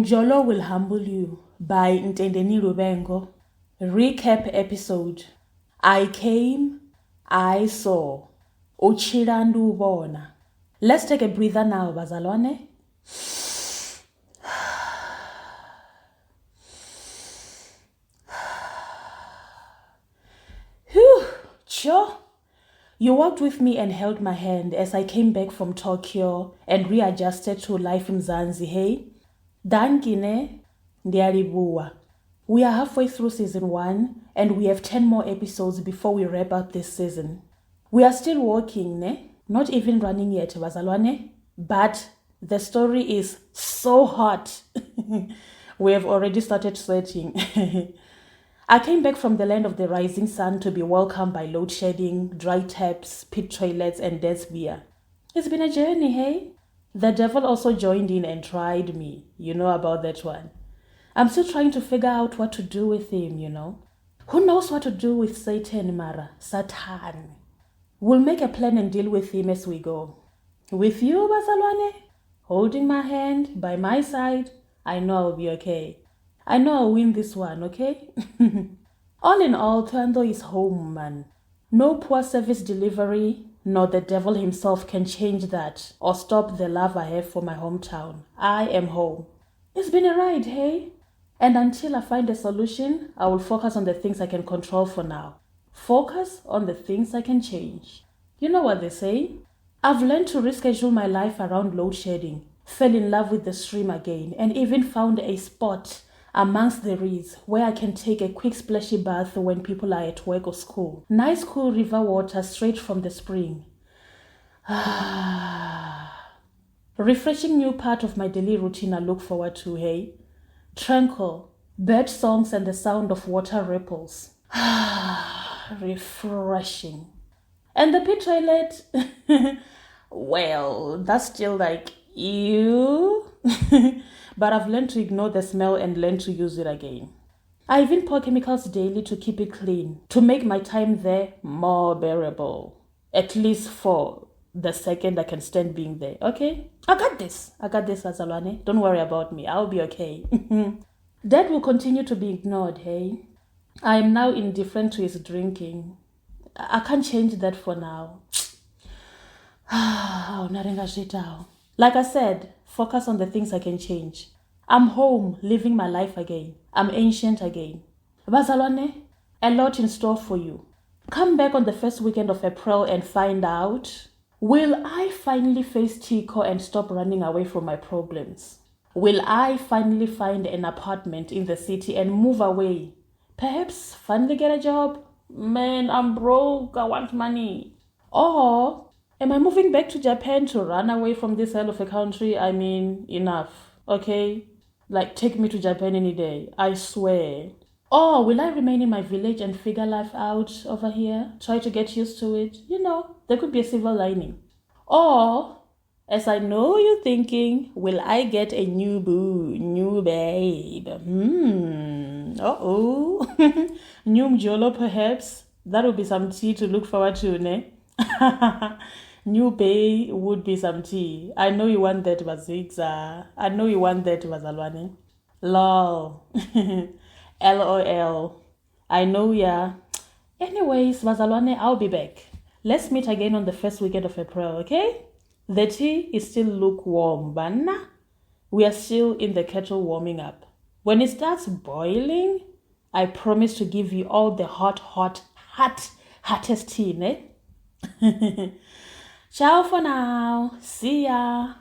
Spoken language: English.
Mjolo will humble you by Ntendeni Rubengo. Recap episode. I came, I saw. Uchirandu bona. Let's take a breather now, bazalwane. Whew, sure. You walked with me and held my hand as I came back from Tokyo and readjusted to life in Mzansi, hey? Dankine, ndiaribuwa. We are halfway through season 1 and we have 10 more episodes before we wrap up this season. We are still walking, ne? Not even running yet, bazalwane. But the story is so hot. We have already started sweating. I came back from the land of the rising sun to be welcomed by load shedding, dry taps, pit toilets, and death's beer. It's been a journey, hey? The devil also joined in and tried me. You know about that one. I'm still trying to figure out what to do with him, you know. Who knows what to do with Satan, Mara? Satan. We'll make a plan and deal with him as we go. With you, Bazalwane, holding my hand by my side, I know I'll be okay. I know I'll win this one, okay? All in all, Twando is home, man. No poor service delivery, nor the devil himself can change that or stop the love I have for my hometown. I am home. It's been a ride, hey? And until I find a solution, I will focus on the things I can control for now. Focus on the things I can change. You know what they say? I've learned to reschedule my life around load shedding, fell in love with the stream again, and even found a spot amongst the reeds where I can take a quick splashy bath when people are at work or school. Nice cool river water straight from the spring. Refreshing new part of my daily routine I look forward to, hey? Tranquil, bird songs and the sound of water ripples. Refreshing. And the pit toilet? Well, that's still like, ew. But I've learned to ignore the smell and learn to use it again. I even pour chemicals daily to keep it clean, to make my time there more bearable. At least for the second I can stand being there, okay? I got this, Azalwane. Don't worry about me. I'll be okay. Dad will continue to be ignored, hey? I am now indifferent to his drinking. I can't change that for now. Like I said, focus on the things I can change. I'm home, living my life again. I'm ancient again. Bazalwane, a lot in store for you. Come back on the first weekend of April and find out, will I finally face Tico and stop running away from my problems? Will I finally find an apartment in the city and move away? Perhaps finally get a job? Man, I'm broke. I want money. Or am I moving back to Japan to run away from this hell of a country? I mean, enough, okay? Like, take me to Japan any day, I swear. Or will I remain in my village and figure life out over here? Try to get used to it? You know, there could be a silver lining. Or, as I know you're thinking, will I get a new boo, new babe? Uh-oh. New Mjolo, perhaps? That would be some tea to look forward to, ne? New bae would be some tea. I know you want that, Bazigza. I know you want that, Bazalwane. Lol. LOL. I know, yeah. Anyways, Bazalwane, I'll be back. Let's meet again on the first weekend of April, okay? The tea is still lukewarm, Banna. We are still in the kettle warming up. When it starts boiling, I promise to give you all the hottest tea, ne? Ciao for now. See ya.